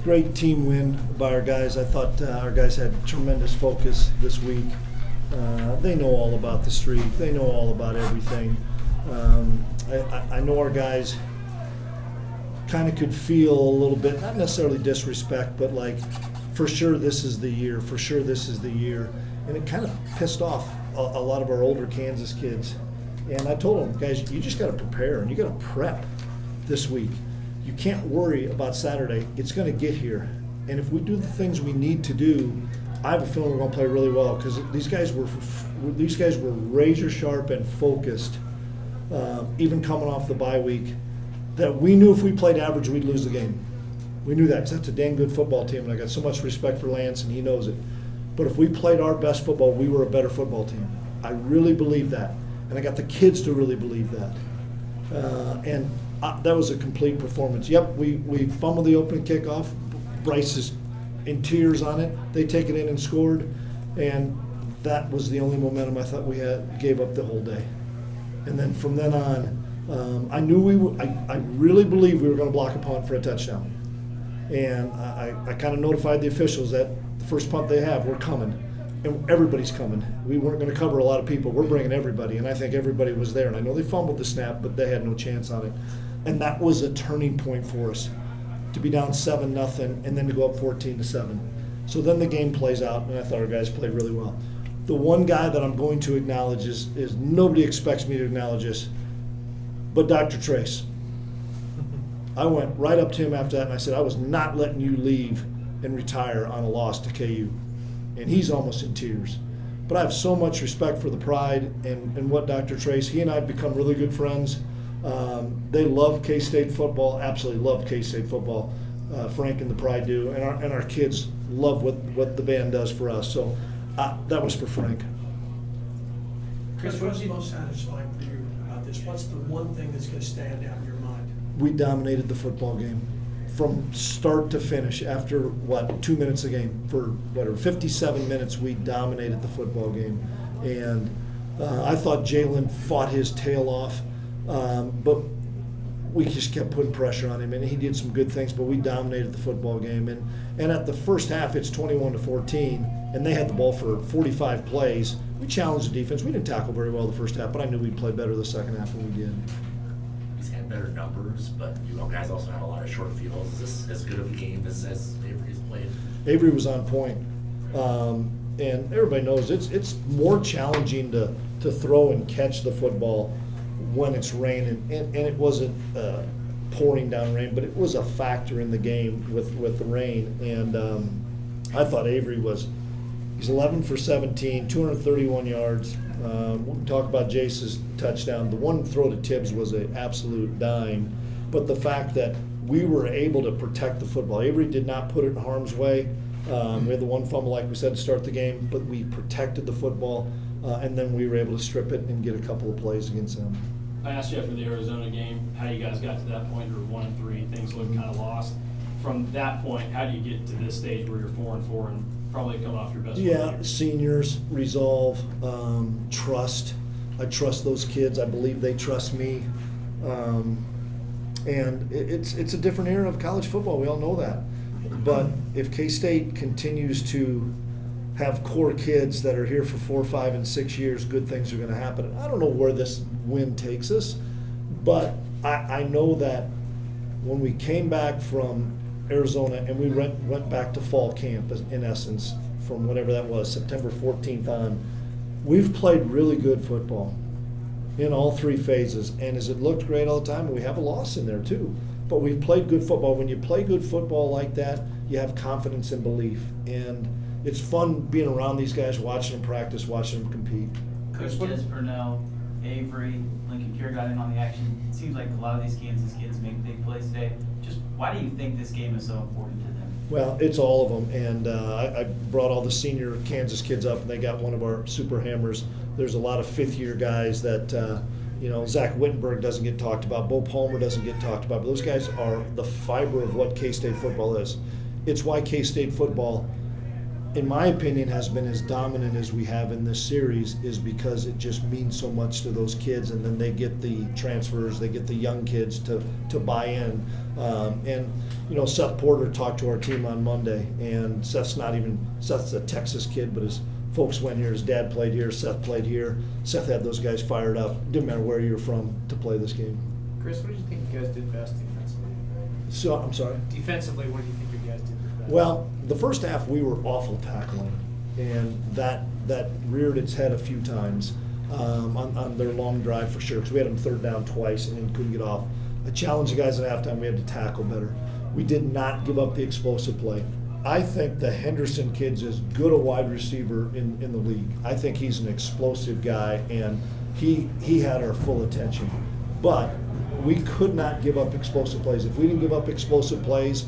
Great team win by our guys. I thought our guys had tremendous focus this week. They know all about the streak. They know all about everything. I know our guys kind of could feel a little bit, not necessarily disrespect, but like, for sure this is the year. For sure this is the year. And it kind of pissed off a lot of our older Kansas kids. And I told them, guys, you just got to prepare and you got to prep this week. You can't worry about Saturday. It's going to get here. And if we do the things we need to do, I have a feeling we're going to play really well, because these guys were razor sharp and focused, even coming off the bye week, that we knew if we played average, we'd lose the game. We knew that, because that's a dang good football team, and I got so much respect for Lance, and he knows it. But if we played our best football, we were a better football team. I really believe that, and I got the kids to really believe that. That was a complete performance. Yep, we fumbled the opening kickoff. Bryce is in tears on it. They take it in and scored, and that was the only momentum I thought we gave up the whole day. And then from then on, I knew I really believed we were going to block a punt for a touchdown. And I kind of notified the officials that the first punt they have, we're coming. And everybody's coming. We weren't going to cover a lot of people. We're bringing everybody, and I think everybody was there. And I know they fumbled the snap, but they had no chance on it. And that was a turning point for us, to be down 7-0 and then to go up 14-7. So then the game plays out, and I thought our guys played really well. The one guy that I'm going to acknowledge is nobody expects me to acknowledge this, but Dr. Trace. I went right up to him after that, and I said, I was not letting you leave and retire on a loss to KU. And he's almost in tears. But I have so much respect for the pride and what Dr. Trace, he and I have become really good friends. They love K-State football, absolutely love K-State football. Frank and the pride do, and our kids love what the band does for us. So that was for Frank. Chris, what's most satisfying for you about this? What's the one thing that's going to stand out in your mind? We dominated the football game from start to finish. After 2 minutes a game, for 57 minutes, we dominated the football game. And I thought Jalen fought his tail off, but we just kept putting pressure on him, and he did some good things, but we dominated the football game. And at the first half, it's 21-14, and they had the ball for 45 plays. We challenged the defense. We didn't tackle very well the first half, but I knew we'd play better the second half than we did. He's had better numbers, but you guys also have a lot of short fields. Is this as good of a game as Avery's played? Avery was on point. And everybody knows it's more challenging to throw and catch the football when it's raining. And it wasn't pouring down rain, but it was a factor in the game with the rain. And I thought Avery he's 11 for 17, 231 yards. We can talk about Jace's touchdown. The one throw to Tibbs was an absolute dime. But the fact that we were able to protect the football. Avery did not put it in harm's way. We had the one fumble, like we said, to start the game, but we protected the football, and then we were able to strip it and get a couple of plays against them. I asked you after the Arizona game how you guys got to that point. You were 1-3, things looked kind of lost. From that point, how do you get to this stage where you're 4-4 and probably coming off your best? Yeah, seniors, resolve, trust. I trust those kids. I believe they trust me. And it's a different era of college football. We all know that. But if K-State continues to have core kids that are here for 4, 5, and 6 years, good things are going to happen. I don't know where this win takes us, but I know that when we came back from Arizona and we went back to fall camp, in essence, from whatever that was, September 14th on, we've played really good football in all three phases. And has it looked great all the time? We have a loss in there too. But we've played good football. When you play good football like that, you have confidence and belief. And it's fun being around these guys, watching them practice, watching them compete. Coach Des Purnell, Avery, Lincoln Cure got in on the action. It seems like a lot of these Kansas kids make big plays today. Just why do you think this game is so important to them? Well, it's all of them. And I brought all the senior Kansas kids up, and they got one of our super hammers. There's a lot of fifth-year guys that Zach Wittenberg doesn't get talked about. Bo Palmer doesn't get talked about. But those guys are the fiber of what K-State football is. It's why K-State football in my opinion, has been as dominant as we have in this series is because it just means so much to those kids, and then they get the transfers, they get the young kids to buy in. And, you know, Seth Porter talked to our team on Monday, and Seth's a Texas kid, but his folks went here, his dad played here, Seth played here. Seth had those guys fired up, didn't matter where you're from, to play this game. Chris, what do you think you guys did best defensively? So, I'm sorry? Defensively, what do you think you guys did best? Well, the first half, we were awful tackling, and that reared its head a few times on their long drive for sure, because we had them third down twice and then couldn't get off. I challenged the guys at halftime, we had to tackle better. We did not give up the explosive play. I think the Henderson kid's as good a wide receiver in the league. I think he's an explosive guy, and he had our full attention. But we could not give up explosive plays. If we didn't give up explosive plays,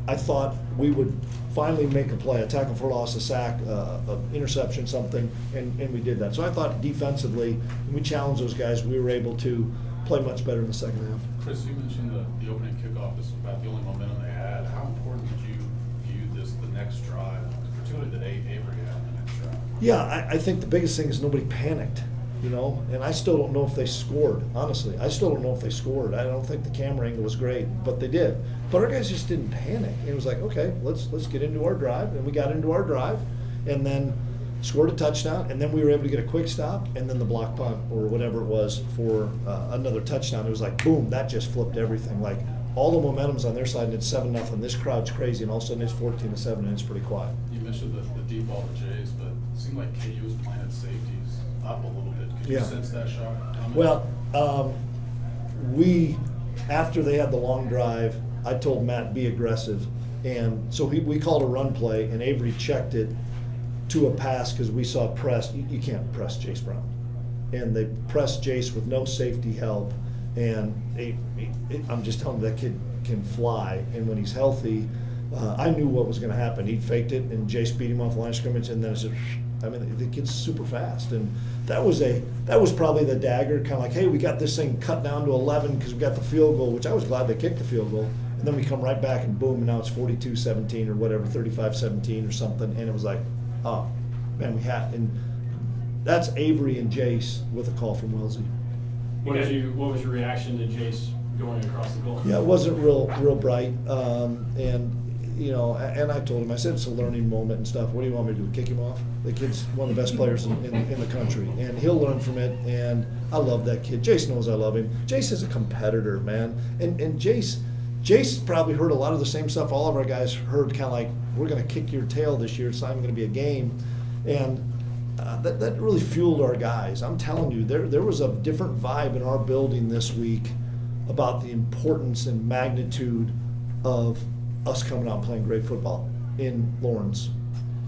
I thought we would finally make a play, a tackle for loss, a sack, an interception, something, and we did that. So I thought defensively, when we challenged those guys, we were able to play much better in the second half. Chris, you mentioned the opening kickoff is about the only momentum they had. How important did you view the next drive, particularly that Avery had in the next drive? Yeah, I think the biggest thing is nobody panicked, you know, and I still don't know if they scored, honestly. I still don't know if they scored. I don't think the camera angle was great, but they did. But our guys just didn't panic. It was like, okay, let's get into our drive, and we got into our drive, and then scored a touchdown, and then we were able to get a quick stop, and then the block punt or whatever it was for another touchdown. It was like, boom, that just flipped everything. Like, all the momentum's on their side, and it's 7-0. This crowd's crazy, and all of a sudden it's 14-7, and it's pretty quiet. You mentioned the deep ball to Jays, but it seemed like KU was playing at safeties up a little bit. Could you sense that shot coming? Well, we, after they had the long drive, I told Matt, be aggressive. And so we called a run play, and Avery checked it to a pass because we saw press. You can't press Jace Brown. And they pressed Jace with no safety help. And I'm just telling you, that kid can fly. And when he's healthy, I knew what was going to happen. He faked it, and Jace beat him off the line of scrimmage, and then it's just, I mean, the kid's super fast. And that was probably the dagger, kind of like, hey, we got this thing cut down to 11 because we got the field goal, which I was glad they kicked the field goal. And then we come right back and boom, and now it's 42-17 or whatever, 35-17 or something. And it was like, oh, man, we had, and that's Avery and Jace with a call from Wellesley. What was your reaction to Jace going across the goal? Yeah, it wasn't real bright. And, you know, and I told him, I said it's a learning moment and stuff. What do you want me to do, kick him off? The kid's one of the best players in the country, and he'll learn from it, and I love that kid. Jace knows I love him. Jace is a competitor, man. And Jace probably heard a lot of the same stuff all of our guys heard, kind of like, we're going to kick your tail this year. It's not even going to be a game. And that really fueled our guys. I'm telling you, there was a different vibe in our building this week about the importance and magnitude of us coming out and playing great football in Lawrence.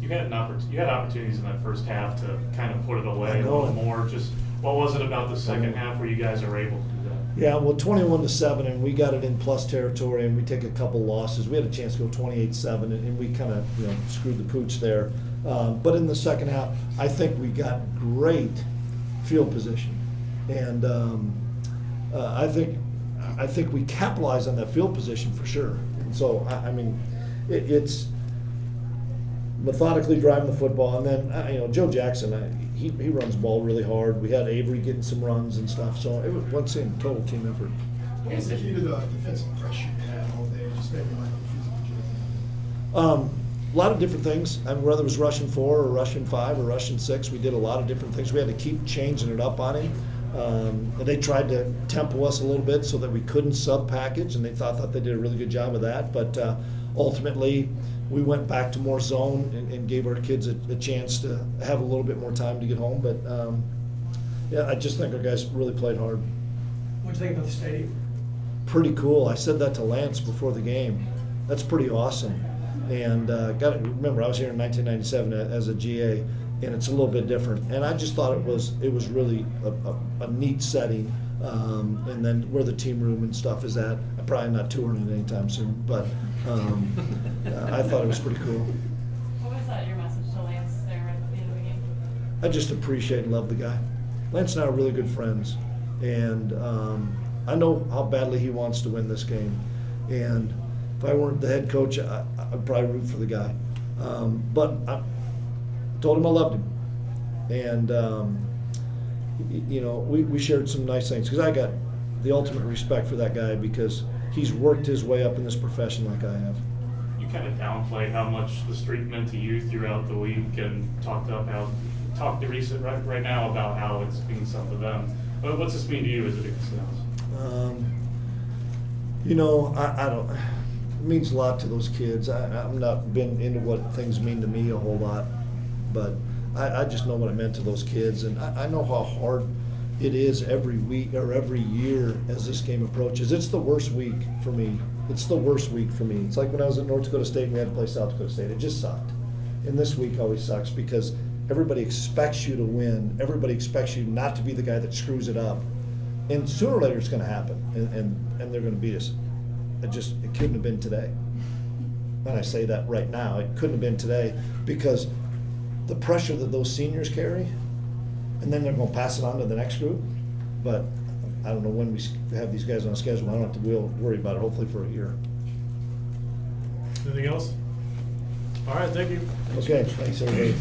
You had opportunities in that first half to kind of put it away I a know. little more. Just what was it about the second half where you guys are able to do that? Yeah, well, 21-7, and we got it in plus territory, and we take a couple losses. We had a chance to go 28-7, and we kind of screwed the pooch there. But in the second half, I think we got great field position, and I think we capitalized on that field position for sure. So I mean, it's methodically driving the football, and then Joe Jackson, he runs the ball really hard. We had Avery getting some runs and stuff, so it was once again total team effort. What was the key to the defensive pressure you had all day? Just maybe like physical. A lot of different things. I mean, whether it was rushing 4 or rushing 5 or rushing 6, we did a lot of different things. We had to keep changing it up on him. And they tried to tempo us a little bit so that we couldn't sub-package, and they thought they did a really good job of that. But ultimately, we went back to more zone and gave our kids a chance to have a little bit more time to get home. But, yeah, I just think our guys really played hard. What'd you think about the stadium? Pretty cool. I said that to Lance before the game. That's pretty awesome. And remember, I was here in 1997 as a GA, and it's a little bit different. And I just thought it was really a neat setting. And then where the team room and stuff is at, I'm probably not touring it anytime soon, but I thought it was pretty cool. What was your message to Lance there at the end of the game? I just appreciate and love the guy. Lance and I are really good friends, and I know how badly he wants to win this game. And if I weren't the head coach, I'd probably root for the guy. But told him I loved him. And, you know, we shared some nice things, because I got the ultimate respect for that guy because he's worked his way up in this profession like I have. You kind of downplay how much the streak meant to you throughout the week and talked to Reese right now about how it's means something to them. But what's this mean to you as it extends? You know, I don't, it means a lot to those kids. I'm not been into what things mean to me a whole lot, but I just know what it meant to those kids, and I know how hard it is every week or every year as this game approaches. It's the worst week for me. It's the worst week for me. It's like when I was at North Dakota State and we had to play South Dakota State. It just sucked. And this week always sucks because everybody expects you to win. Everybody expects you not to be the guy that screws it up. And sooner or later it's going to happen, and they're going to beat us. It couldn't have been today. And I say that right now. It couldn't have been today because the pressure that those seniors carry, and then they're going to pass it on to the next group. But I don't know when we have these guys on schedule. I don't have to worry about it, hopefully for a year. Anything else? All right, thank you. Okay, thanks everybody.